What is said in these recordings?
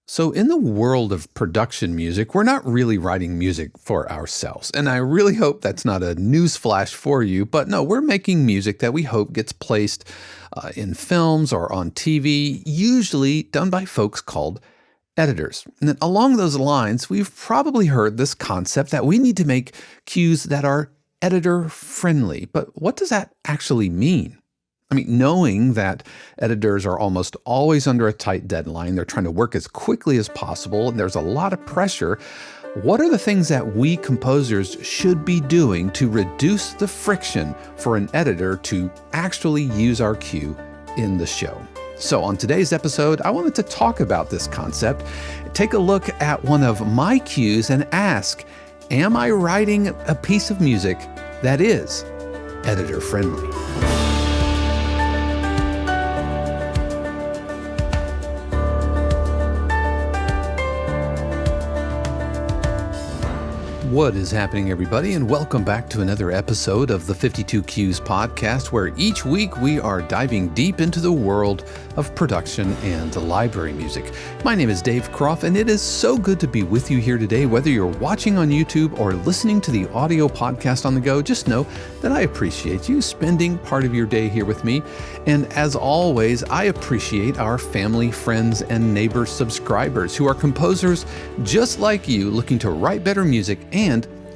So, in the world of production music, we're not really writing music for ourselves. And I really hope that's not a newsflash for you, but no, we're making music that we hope gets placed in films or on TV, usually done by folks called editors. And then along those lines, we've probably heard this concept that we need to make cues that are editor friendly. But what does that actually mean? I mean, knowing that editors are almost always under a tight deadline, they're trying to work as quickly as possible, and there's a lot of pressure. What are the things that we composers should be doing to reduce the friction for an editor to actually use our cue in the show? So on today's episode, I wanted to talk about this concept, take a look at one of my cues and ask, am I writing a piece of music that is editor friendly? What is happening, everybody, and welcome back to another episode of the 52 Cues podcast, where each week we are diving deep into the world of production and library music. My name is Dave Croft, and it is so good to be with you here today. Whether you're watching on YouTube or listening to the audio podcast on the go, just know that I appreciate you spending part of your day here with me. And as always, I appreciate our family, friends, and neighbor subscribers who are composers just like you, looking to write better music and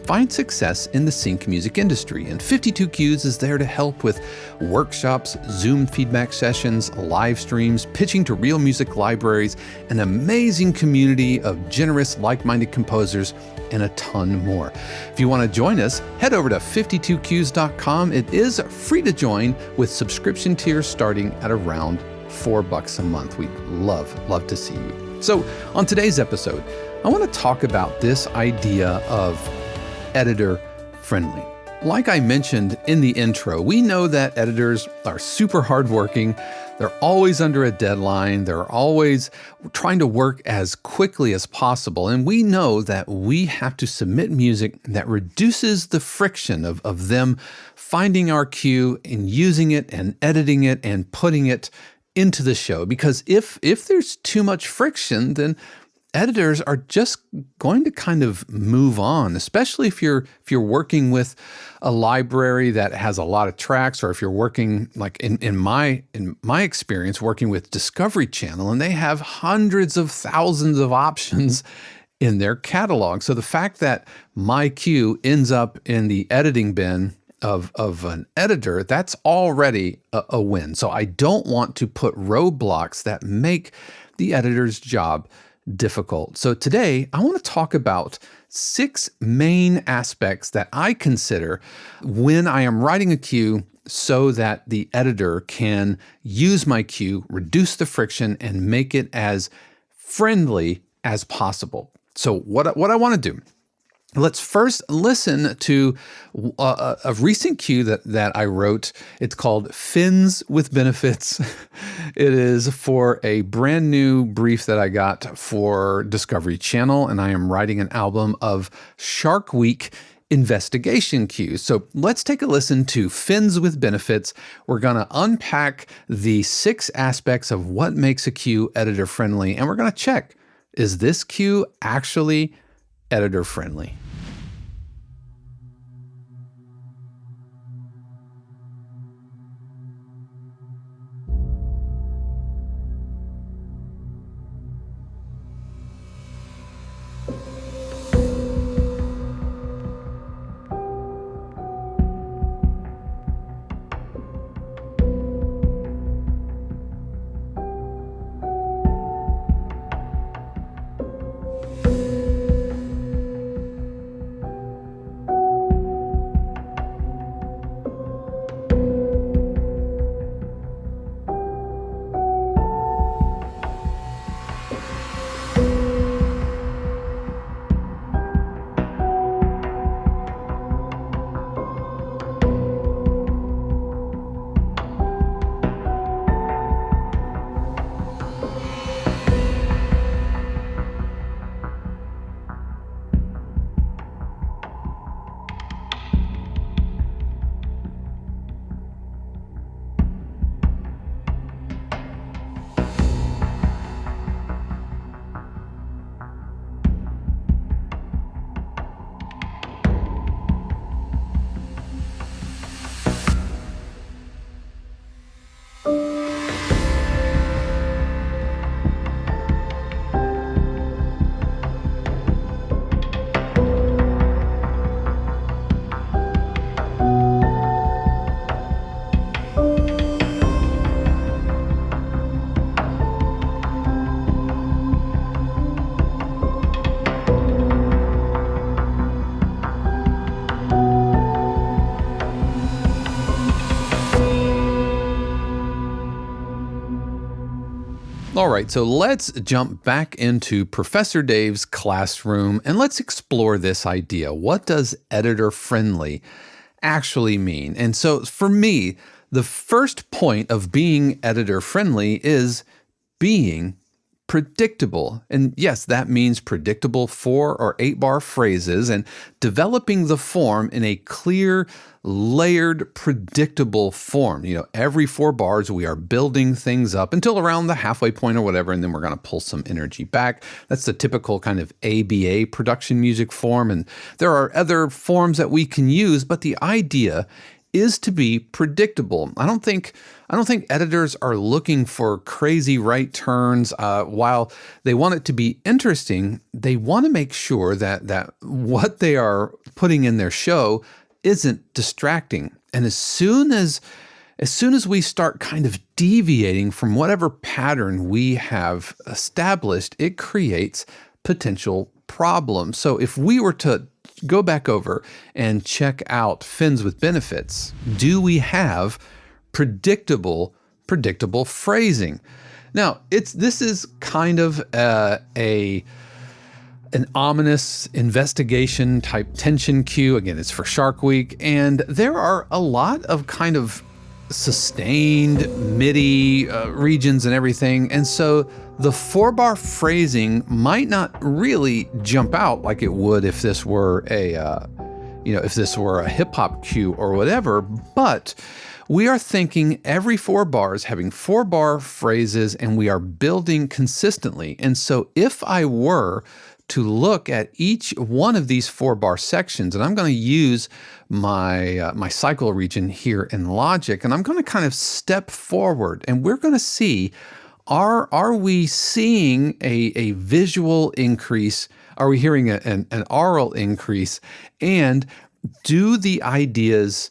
find success in the sync music industry. And 52 Cues is there to help with workshops, Zoom feedback sessions, live streams, pitching to real music libraries, an amazing community of generous, like-minded composers, and a ton more. If you want to join us, head over to 52cues.com. It is free to join with subscription tiers starting at around $4 a month. We'd love to see you. So on today's episode, I want to talk about this idea of editor friendly. Like I mentioned in the intro, we know that editors are super hardworking. They're always under a deadline. They're always trying to work as quickly as possible. And we know that we have to submit music that reduces the friction of them finding our cue and using it and editing it and putting it into the show. Because if there's too much friction, then editors are just going to kind of move on, especially if you're working with a library that has a lot of tracks, or if you're working like in my experience working with Discovery Channel, and they have hundreds of thousands of options in their catalog. So the fact that my cue ends up in the editing bin of an editor, that's already a win. So I don't want to put roadblocks that make the editor's job difficult. So today, I want to talk about 6 main aspects that I consider when I am writing a cue so that the editor can use my cue, reduce the friction, and make it as friendly as possible. So what I want to do, let's first listen to a recent cue that I wrote. It's called Fins with Benefits. It is for a brand new brief that I got for Discovery Channel, and I am writing an album of Shark Week investigation cues. So let's take a listen to Fins with Benefits. We're going to unpack the 6 aspects of what makes a cue editor friendly, and we're going to check, is this cue actually editor friendly? All right, so let's jump back into Professor Dave's classroom and let's explore this idea. What does editor friendly actually mean? And so for me, the first point of being editor friendly is being predictable. And yes, that means predictable 4 or 8 bar phrases and developing the form in a clear, layered, predictable form. Every 4 bars, we are building things up until around the halfway point or whatever, and then we're going to pull some energy back. That's the typical kind of ABA production music form. And there are other forms that we can use, but the idea is to be predictable. I don't think editors are looking for crazy right turns. While they want it to be interesting, they want to make sure that what they are putting in their show isn't distracting. And as soon as we start kind of deviating from whatever pattern we have established, it creates potential problems. So if we were to go back over and check out Fins with Benefits, do we have predictable phrasing? Now, this is kind of an ominous investigation type tension cue. Again, it's for Shark Week, and there are a lot of kind of sustained MIDI regions and everything, and so the 4 bar phrasing might not really jump out like it would if this were a hip hop cue or whatever, but we are thinking every 4 bars having 4 bar phrases, and we are building consistently. And so if I were to look at each one of these 4 bar sections, and I'm going to use my cycle region here in Logic, and I'm going to kind of step forward, and we're going to see, are we seeing a visual increase? Are we hearing an aural increase? And do the ideas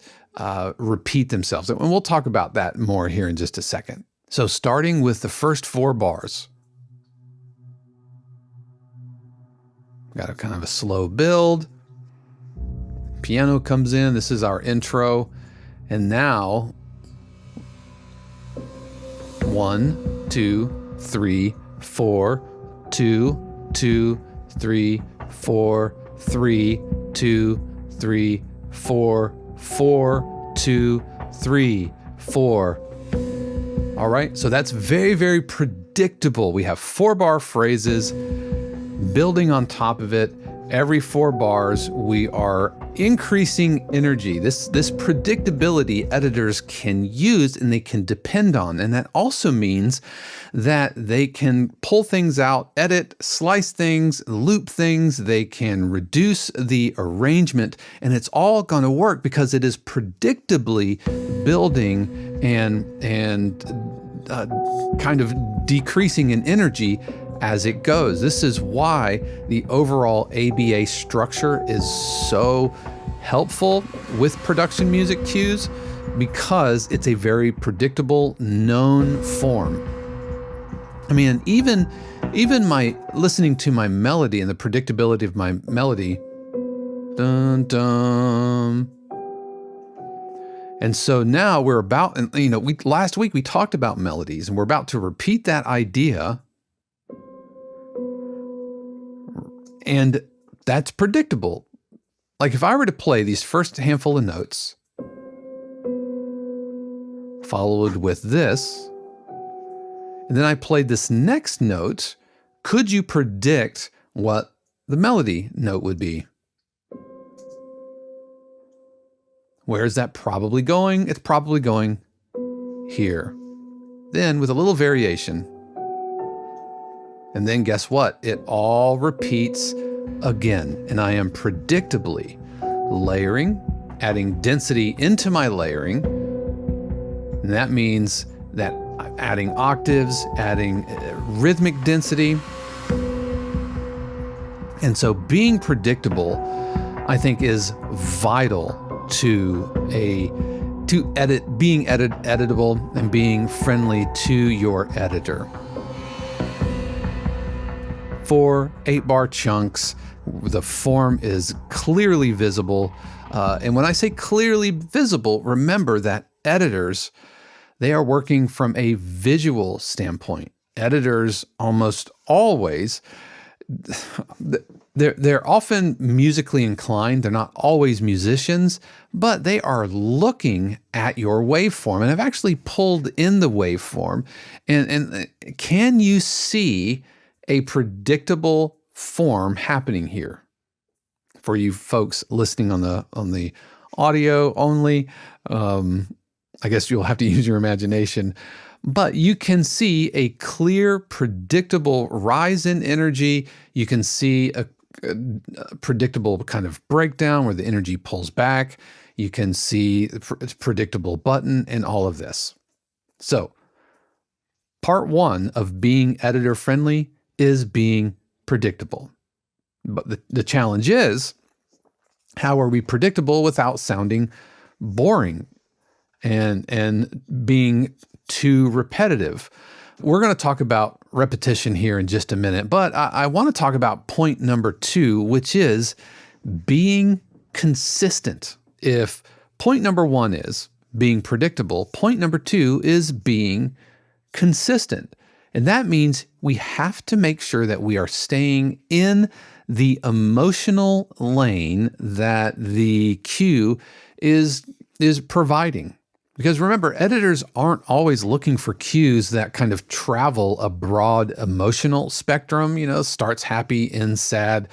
repeat themselves? And we'll talk about that more here in just a second. So starting with the first 4 bars. Got a kind of a slow build. Piano comes in. This is our intro. And now 1, 2, 3, 4, 2, 2, 3, 4, 3, 2, 3, 4, 4, 2, 3, 4. All right, so that's very, very predictable. We have 4 bar phrases. Building on top of it, every 4 bars, we are increasing energy. This predictability editors can use and they can depend on. And that also means that they can pull things out, edit, slice things, loop things. They can reduce the arrangement, and it's all going to work because it is predictably building and kind of decreasing in energy as it goes. This is why the overall ABA structure is so helpful with production music cues, because it's a very predictable, known form. I mean, even my listening to my melody and the predictability of my melody, dun dun. And so now we're about, and last week we talked about melodies, and we're about to repeat that idea. And that's predictable. Like if I were to play these first handful of notes, followed with this, and then I played this next note, could you predict what the melody note would be? Where is that probably going? It's probably going here. Then with a little variation, and then guess what? It all repeats again. And I am predictably layering, adding density into my layering. And that means that I'm adding octaves, adding rhythmic density. And so being predictable, I think, is vital to being editable and being friendly to your editor. 4 8-bar chunks. The form is clearly visible. And when I say clearly visible, remember that editors, they are working from a visual standpoint. editors almost always, they're often musically inclined. They're not always musicians, but they are looking at your waveform and have actually pulled in the waveform. And can you see a predictable form happening here? For you folks listening on the audio only, I guess you'll have to use your imagination, but you can see a clear, predictable rise in energy. You can see a predictable kind of breakdown where the energy pulls back. You can see a predictable button and all of this. So part one of being editor friendly is being predictable. But the challenge is, how are we predictable without sounding boring and being too repetitive? We're going to talk about repetition here in just a minute, but I want to talk about point number 2, which is being consistent. If point number 1 is being predictable, point number 2 is being consistent. And that means we have to make sure that we are staying in the emotional lane that the cue is providing. Because remember, editors aren't always looking for cues that kind of travel a broad emotional spectrum, starts happy, ends sad,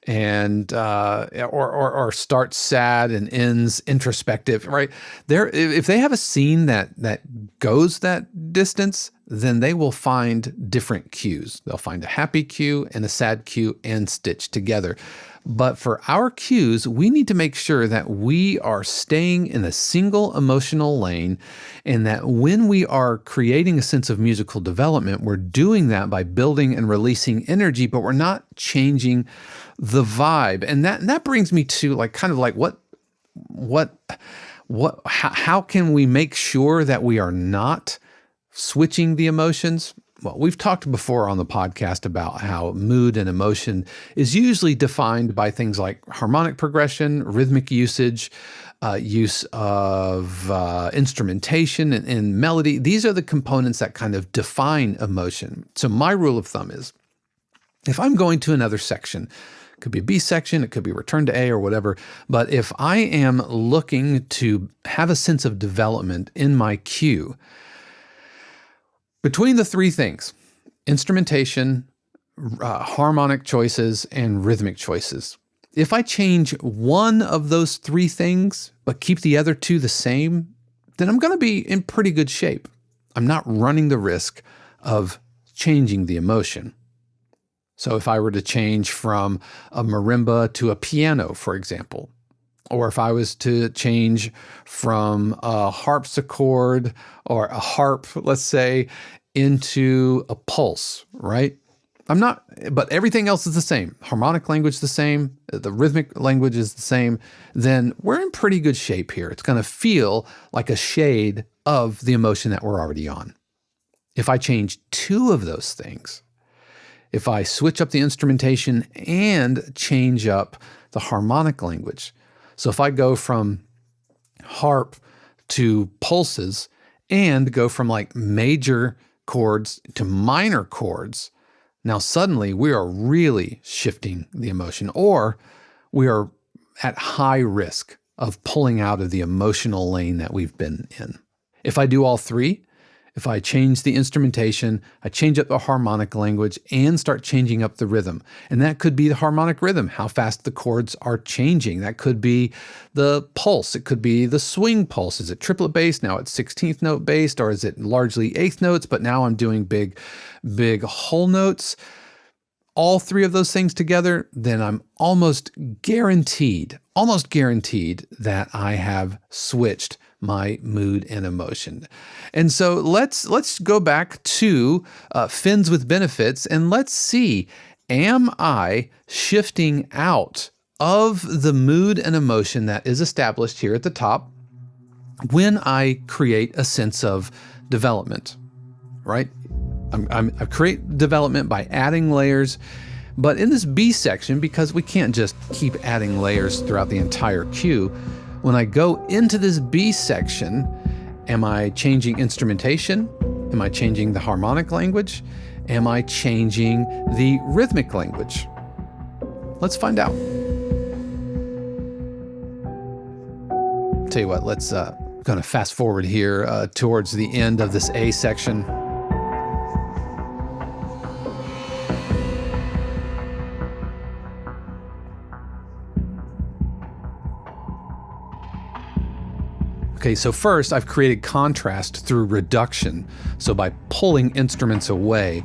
and or starts sad and ends introspective, right? If they have a scene that goes that distance, then they will find different cues. They'll find a happy cue and a sad cue and stitch together. But for our cues, we need to make sure that we are staying in a single emotional lane, and that when we are creating a sense of musical development, we're doing that by building and releasing energy, but we're not changing the vibe. And that brings me to how can we make sure that we are not switching the emotions? Well, we've talked before on the podcast about how mood and emotion is usually defined by things like harmonic progression, rhythmic usage, use of instrumentation and melody. These are the components that kind of define emotion. So my rule of thumb is, if I'm going to another section, it could be a B section, it could be return to A or whatever, but if I am looking to have a sense of development in my cue, between the 3 things, instrumentation, harmonic choices, and rhythmic choices, if I change one of those 3 things, but keep the other 2 the same, then I'm going to be in pretty good shape. I'm not running the risk of changing the emotion. So if I were to change from a marimba to a piano, for example, or if I was to change from a harpsichord or a harp, let's say, into a pulse, right? But everything else is the same. Harmonic language is the same. The rhythmic language is the same. Then we're in pretty good shape here. It's going to feel like a shade of the emotion that we're already on. If I change 2 of those things, if I switch up the instrumentation and change up the harmonic language, so if I go from harp to pulses and go from like major chords to minor chords, now suddenly we are really shifting the emotion, or we are at high risk of pulling out of the emotional lane that we've been in. If I do all 3, if I change the instrumentation, I change up the harmonic language and start changing up the rhythm. And that could be the harmonic rhythm, how fast the chords are changing. That could be the pulse. It could be the swing pulse. Is it triplet based? Now it's 16th note based, or is it largely 8th notes, but now I'm doing big whole notes? All 3 of those things together, then I'm almost guaranteed that I have switched my mood and emotion. And so let's go back to Fins with Benefits, and let's see, am I shifting out of the mood and emotion that is established here at the top when I create a sense of development, right? I create development by adding layers, but in this B section, because we can't just keep adding layers throughout the entire cue, when I go into this B section, am I changing instrumentation? Am I changing the harmonic language? Am I changing the rhythmic language? Let's find out. Tell you what, let's kind of fast forward here towards the end of this A section. Okay, so first I've created contrast through reduction, so by pulling instruments away.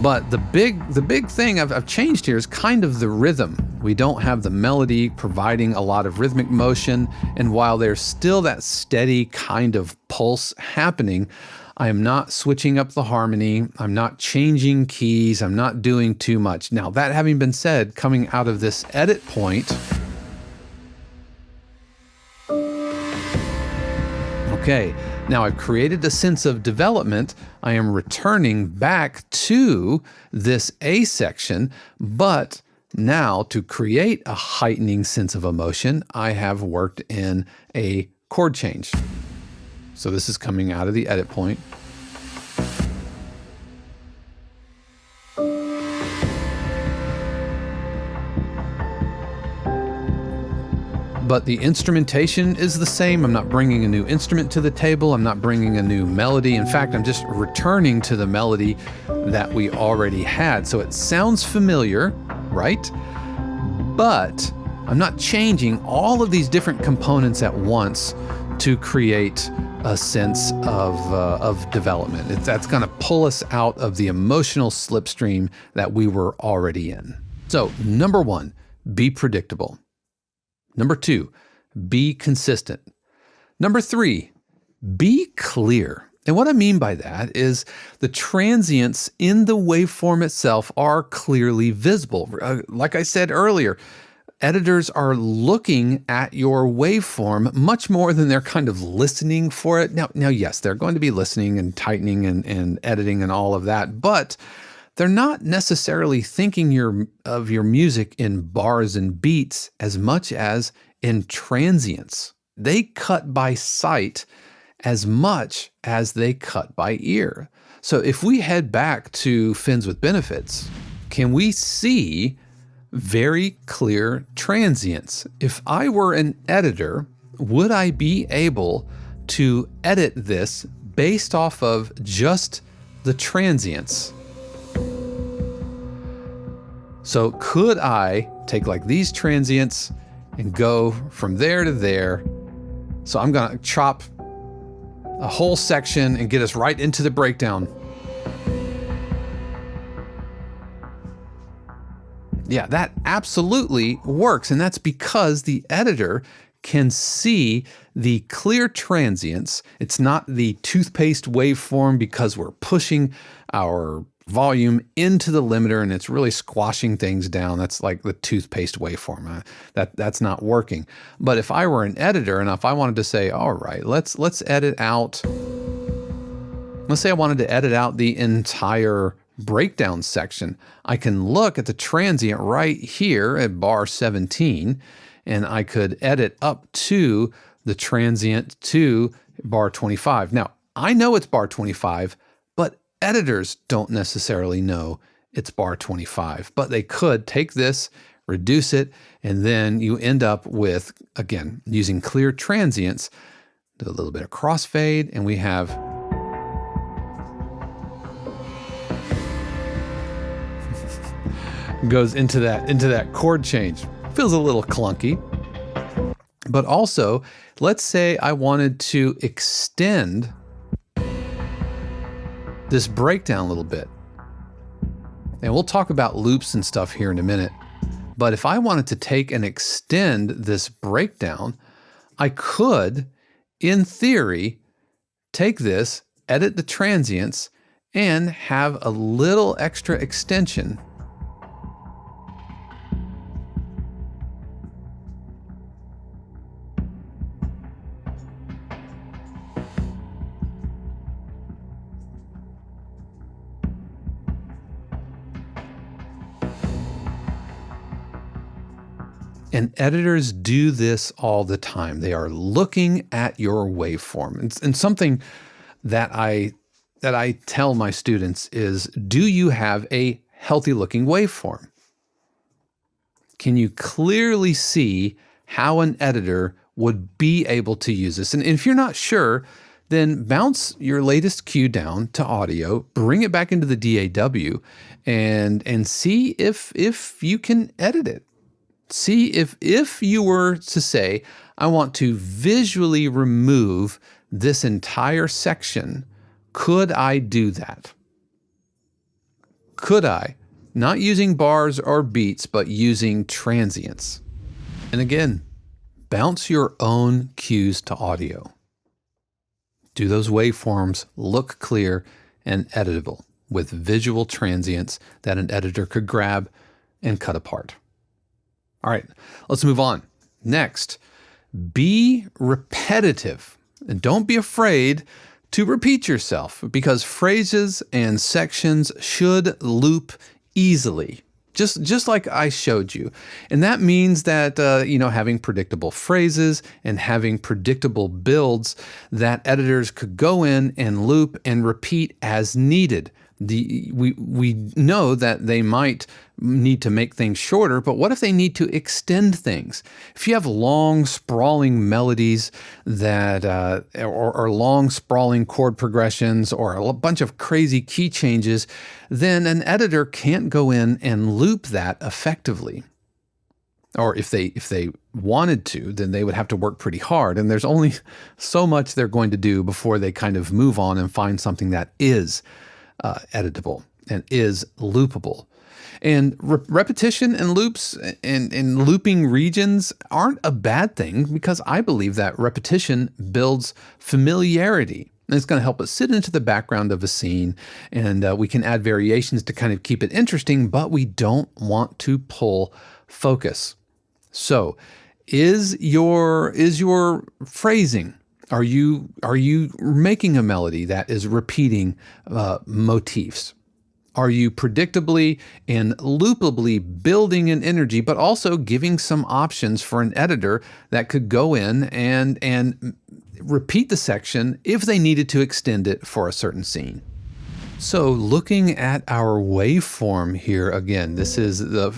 But the big thing I've changed here is kind of the rhythm. We don't have the melody providing a lot of rhythmic motion, and while there's still that steady kind of pulse happening, I am not switching up the harmony, I'm not changing keys, I'm not doing too much. Now, that having been said, coming out of this edit point, okay, now I've created a sense of development. I am returning back to this A section, but now to create a heightening sense of emotion, I have worked in a chord change. So this is coming out of the edit point. But the instrumentation is the same. I'm not bringing a new instrument to the table. I'm not bringing a new melody. In fact, I'm just returning to the melody that we already had. So it sounds familiar, right? But I'm not changing all of these different components at once to create a sense of development. That's going to pull us out of the emotional slipstream that we were already in. So number one, be predictable. Number two, be consistent. Number three, be clear. And what I mean by that is the transients in the waveform itself are clearly visible. Like I said earlier, editors are looking at your waveform much more than they're kind of listening for it. Now yes, they're going to be listening and tightening and editing and all of that, but they're not necessarily thinking of your music in bars and beats as much as in transients. They cut by sight as much as they cut by ear. So if we head back to Fins with Benefits, can we see very clear transients? If I were an editor, would I be able to edit this based off of just the transients? So could I take like these transients and go from there to there? So I'm gonna chop a whole section and get us right into the breakdown. Yeah, that absolutely works. And that's because the editor can see the clear transients. It's not the toothpaste waveform because we're pushing our volume into the limiter and it's really squashing things down. That's like the toothpaste waveform. That's not working. But if I were an editor and if I wanted to say, all right, let's edit out, let's say I wanted to edit out the entire breakdown section, I can look at the transient right here at bar 17 and I could edit up to the transient to bar 25. Now, I know it's bar 25, but editors don't necessarily know it's bar 25, but they could take this, reduce it, and then you end up with, again, using clear transients, do a little bit of crossfade, and we have goes into that chord change. Feels a little clunky. But also, let's say I wanted to extend this breakdown a little bit. And we'll talk about loops and stuff here in a minute. But if I wanted to take and extend this breakdown, I could, in theory, take this, edit the transients, and have a little extra extension. And editors do this all the time. They are looking at your waveform. And something that I that I tell my students is, do you have a healthy looking waveform? Can you clearly see how an editor would be able to use this? And if you're not sure, then bounce your latest cue down to audio, bring it back into the DAW, and see if you can edit it. See if you were to say, I want to visually remove this entire section, could I do that? Could I? Not using bars or beats, but using transients. And again, bounce your own cues to audio. Do those waveforms look clear and editable with visual transients that an editor could grab and cut apart? All right, let's move on. Next, be repetitive. And don't be afraid to repeat yourself, because phrases and sections should loop easily, just like I showed you. And that means that, having predictable phrases and having predictable builds that editors could go in and loop and repeat as needed. We know that they might need to make things shorter, but what if they need to extend things? If you have long, sprawling melodies that, or long, sprawling chord progressions, or a bunch of crazy key changes, then an editor can't go in and loop that effectively. Or if they wanted to, then they would have to work pretty hard. And there's only so much they're going to do before they kind of move on and find something that is editable and is loopable. And repetition and loops and looping regions aren't a bad thing, because I believe that repetition builds familiarity. And it's going to help us sit into the background of a scene, and we can add variations to kind of keep it interesting, but we don't want to pull focus. So is your phrasing, are you making a melody that is repeating motifs? Are you predictably and loopably building an energy, but also giving some options for an editor that could go in and repeat the section if they needed to extend it for a certain scene? So looking at our waveform here, again, this is the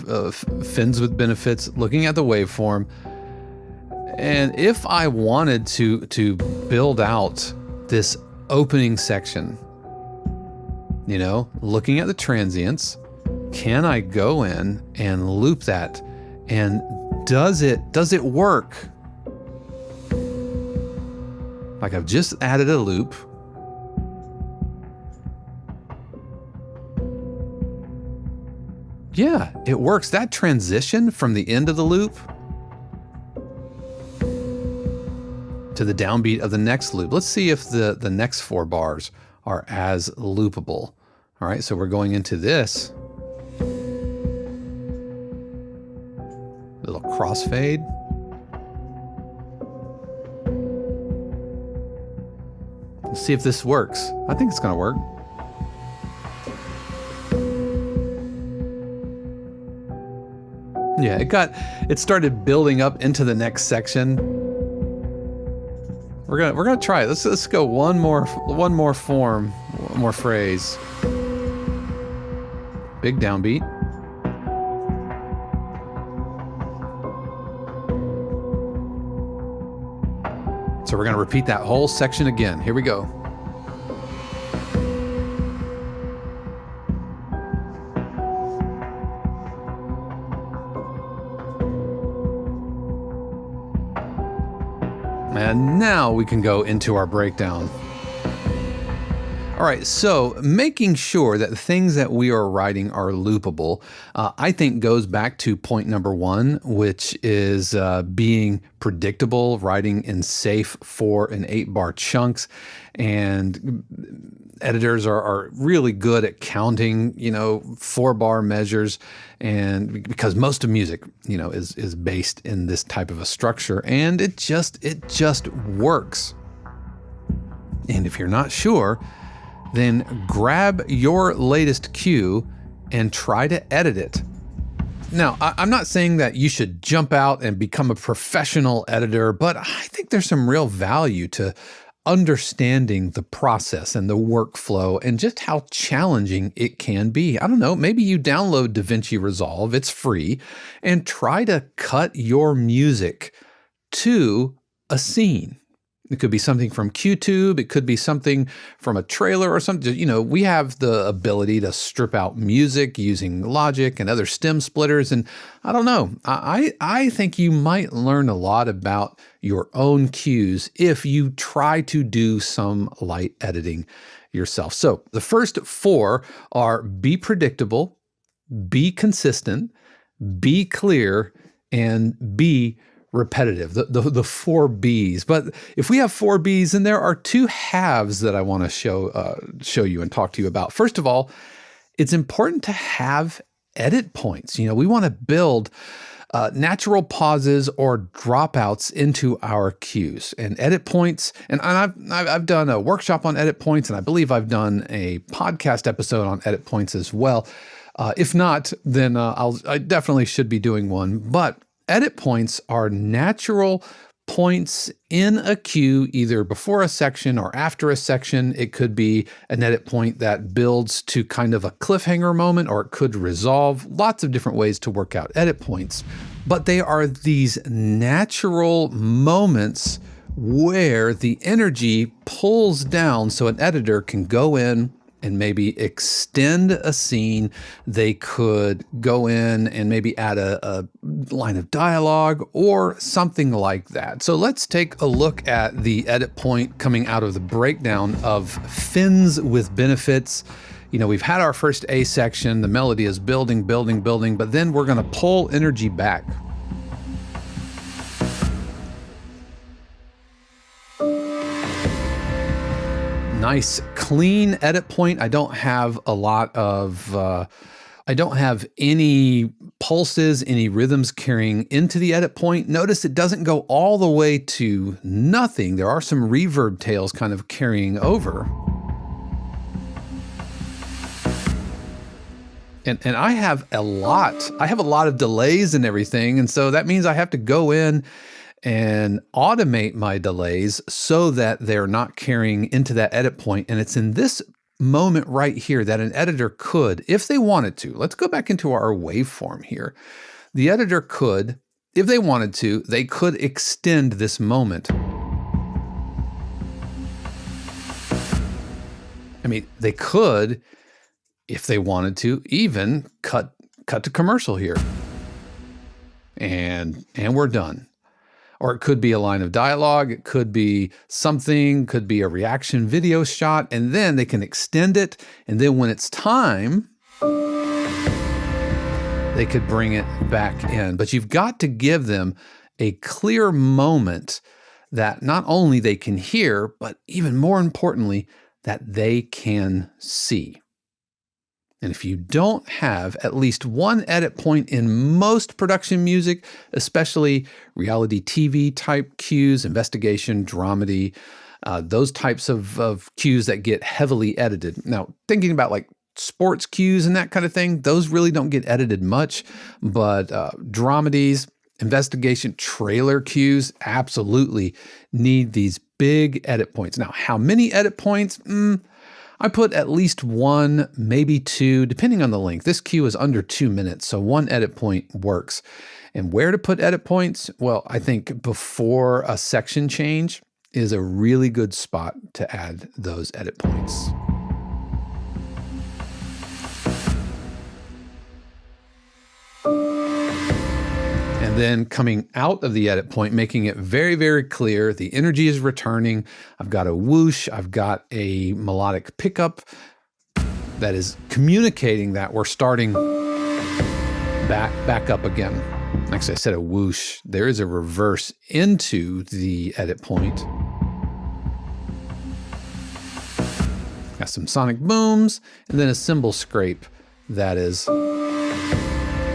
Fins with Benefits, looking at the waveform. And if I wanted to build out this opening section, looking at the transients, can I go in and loop that? And does it work? Like, I've just added a loop. Yeah, it works. That transition from the end of the loop to the downbeat of the next loop. Let's see if the next 4 bars are as loopable. All right, so we're going into this little crossfade. Let's see if this works. I think it's gonna work. Yeah, it started building up into the next section. We're gonna try it. Let's go one more form, one more phrase. Big downbeat. So we're gonna repeat that whole section again. Here we go. And now we can go into our breakdown. All right, so making sure that the things that we are writing are loopable, I think goes back to point number 1, which is being predictable, writing in safe 4 and 8 bar chunks. And editors are really good at counting, 4 bar measures, and because most of music, is based in this type of a structure, and it just works. And if you're not sure, then grab your latest cue and try to edit it. Now, I'm not saying that you should jump out and become a professional editor, but I think there's some real value to understanding the process and the workflow and just how challenging it can be. I don't know, maybe you download DaVinci Resolve, it's free, and try to cut your music to a scene. It could be something from QTube. It could be something from a trailer or something. You know, we have the ability to strip out music using Logic and other stem splitters. And I don't know, I think you might learn a lot about your own cues if you try to do some light editing yourself. So the first four are be predictable, be consistent, be clear, and be repetitive, the four B's. But if we have four B's, then there are two halves that I want to show you and talk to you about. First of all, it's important to have edit points. You know, we want to build natural pauses or dropouts into our cues and edit points. And I've done a workshop on edit points, and I believe I've done a podcast episode on edit points as well. If not, then I definitely should be doing one. But edit points are natural points in a cue, either before a section or after a section. It could be an edit point that builds to kind of a cliffhanger moment, or it could resolve. Lots of different ways to work out edit points. But they are these natural moments where the energy pulls down so an editor can go in and maybe extend a scene. They could go in and maybe add a line of dialogue or something like that. So let's take a look at the edit point coming out of the breakdown of fins with benefits. You know, we've had our first A section, the melody is building, but then we're gonna pull energy back. Nice clean edit point. I don't have a lot of, I don't have any pulses, any rhythms carrying into the edit point. Notice it doesn't go all the way to nothing. There are some reverb tails kind of carrying over. And I have a lot of delays and everything. And so that means I have to go in and automate my delays so that they're not carrying into that edit point. And it's in this moment right here that an editor could, if they wanted to, let's go back into our waveform here. The editor could, if they wanted to, they could extend this moment. I mean, they could, if they wanted to, even cut to commercial here. And we're done. Or it could be a line of dialogue, it could be something, could be a reaction video shot, and then they can extend it, and then when it's time, they could bring it back in. But you've got to give them a clear moment that not only they can hear, but even more importantly, that they can see. And if you don't have at least one edit point in most production music, especially reality TV type cues, investigation, dramedy, those types of cues that get heavily edited. Now, thinking about like sports cues and that kind of thing, those really don't get edited much, but dramedies, investigation, trailer cues absolutely need these big edit points. Now, how many edit points? I put at least one, maybe two, depending on the length. This cue is under 2 minutes, so one edit point works. And where to put edit points? Well, I think before a section change is a really good spot to add those edit points. And then coming out of the edit point, making it very, very clear, the energy is returning. I've got a whoosh, I've got a melodic pickup that is communicating that we're starting back up again. Actually, I said a whoosh. There is a reverse into the edit point. Got some sonic booms, and then a cymbal scrape that is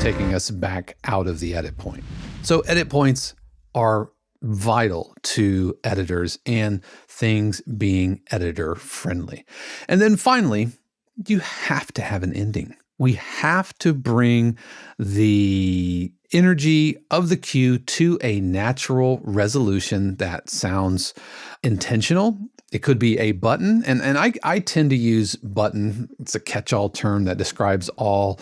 taking us back out of the edit point. So edit points are vital to editors and things being editor friendly. And then finally, you have to have an ending. We have to bring the energy of the cue to a natural resolution that sounds intentional. It could be a button, and I tend to use button. It's a catch-all term that describes all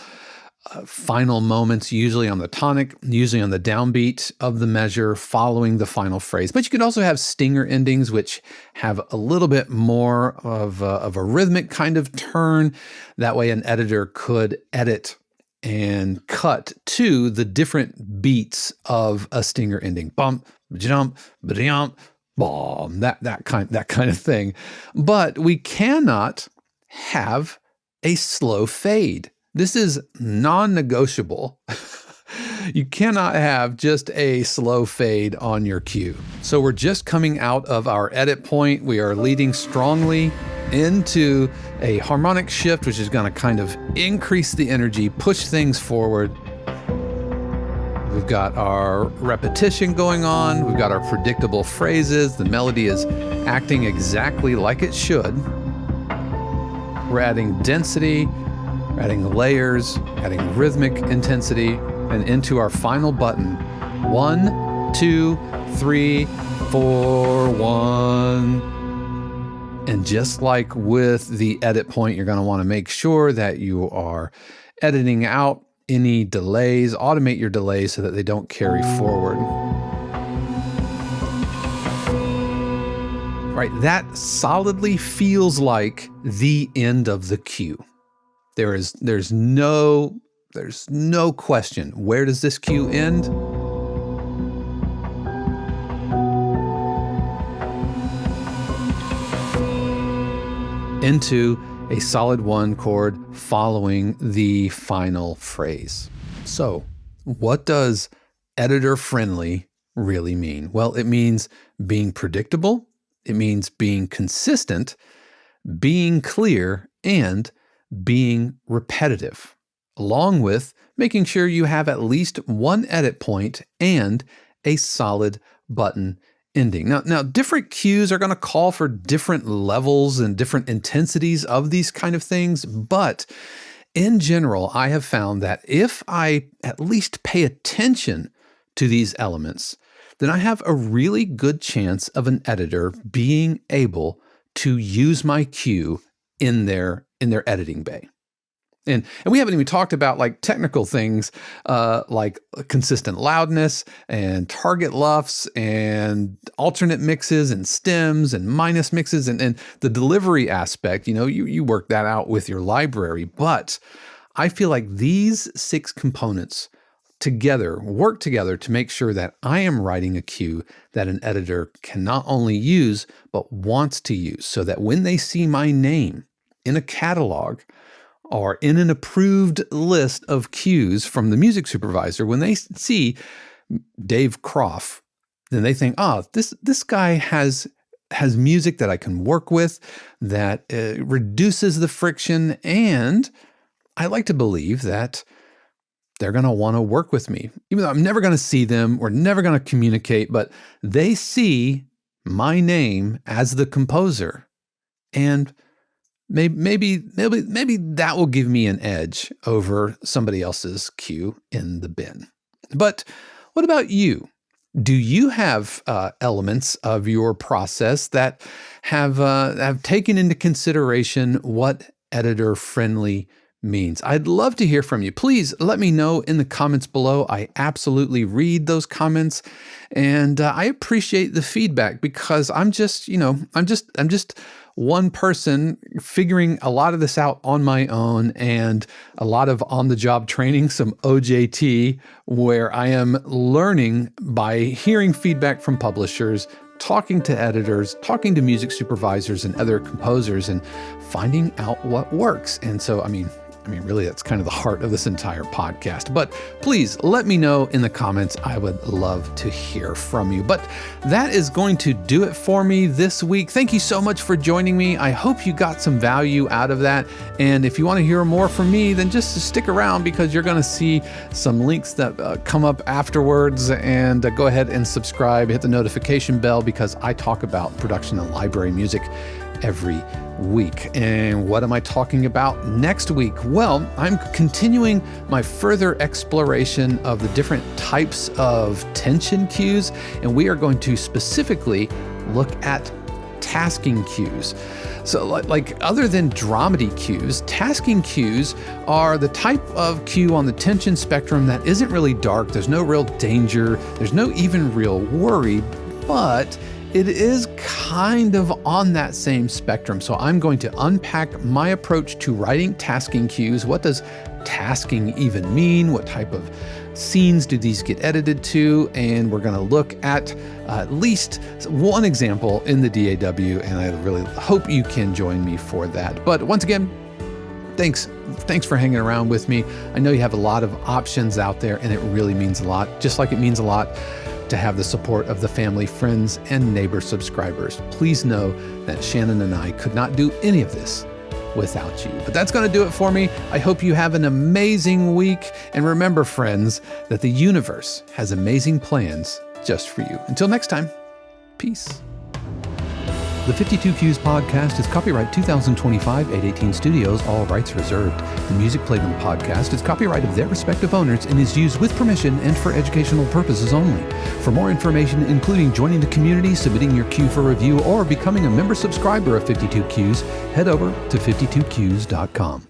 final moments, usually on the tonic, usually on the downbeat of the measure following the final phrase. But you could also have stinger endings, which have a little bit more of a rhythmic kind of turn. That way an editor could edit and cut to the different beats of a stinger ending. Bump, jump, jump, bomb, that kind of thing. But we cannot have a slow fade. This is non-negotiable. You cannot have just a slow fade on your cue. So we're just coming out of our edit point. We are leading strongly into a harmonic shift, which is going to kind of increase the energy, push things forward. We've got our repetition going on. We've got our predictable phrases. The melody is acting exactly like it should. We're adding density, we're adding layers, adding rhythmic intensity, and into our final button. 1, 2, 3, 4, 1. And just like with the edit point, you're going to want to make sure that you are editing out any delays, automate your delays so that they don't carry forward. Right, that solidly feels like the end of the cue. There's no question. Where does this cue end? Into a solid 1 chord following the final phrase. So, what does editor friendly really mean? Well, it means being predictable, it means being consistent, being clear, and being repetitive, along with making sure you have at least one edit point and a solid button ending. Now, different cues are going to call for different levels and different intensities of these kind of things, but in general, I have found that if I at least pay attention to these elements, then I have a really good chance of an editor being able to use my cue in their editing bay. And we haven't even talked about like technical things like consistent loudness and target luffs and alternate mixes and stems and minus mixes and the delivery aspect. You work that out with your library. But I feel like these 6 components work together to make sure that I am writing a cue that an editor can not only use, but wants to use, so that when they see my name in a catalog or in an approved list of cues from the music supervisor, when they see Dave Croft, then they think, this guy has music that I can work with, that reduces the friction, and I like to believe that they're going to want to work with me. Even though I'm never going to see them, we're never going to communicate, but they see my name as the composer, and maybe that will give me an edge over somebody else's cue in the bin. But what about you? Do you have elements of your process that have taken into consideration what editor friendly means? I'd love to hear from you. Please let me know in the comments below. I absolutely read those comments, and I appreciate the feedback, because I'm just one person figuring a lot of this out on my own, and a lot of on-the-job training, some OJT, where I am learning by hearing feedback from publishers, talking to editors, talking to music supervisors and other composers, and finding out what works. And so, I mean, really, that's kind of the heart of this entire podcast. But please let me know in the comments. I would love to hear from you. But that is going to do it for me this week. Thank you so much for joining me. I hope you got some value out of that. And if you want to hear more from me, then just stick around, because you're going to see some links that come up afterwards. And go ahead and subscribe, hit the notification bell, because I talk about production and library music every week. And what am I talking about next week? Well, I'm continuing my further exploration of the different types of tension cues, and we are going to specifically look at tasking cues. So like other than dramedy cues, tasking cues are the type of cue on the tension spectrum that isn't really dark. There's no real danger. There's no even real worry, but it is kind of on that same spectrum. So I'm going to unpack my approach to writing tasking cues. What does tasking even mean? What type of scenes do these get edited to? And we're going to look at least one example in the DAW, and I really hope you can join me for that. But once again, thanks for hanging around with me. I know you have a lot of options out there, and it really means a lot, just like it means a lot to have the support of the family, friends, and neighbor subscribers. Please know that Shannon and I could not do any of this without you. But that's going to do it for me. I hope you have an amazing week. And remember, friends, that the universe has amazing plans just for you. Until next time, peace. The 52 Cues podcast is copyright 2025 818 Studios, all rights reserved. The music played on the podcast is copyright of their respective owners and is used with permission and for educational purposes only. For more information, including joining the community, submitting your cue for review, or becoming a member subscriber of 52 Cues, head over to 52cues.com.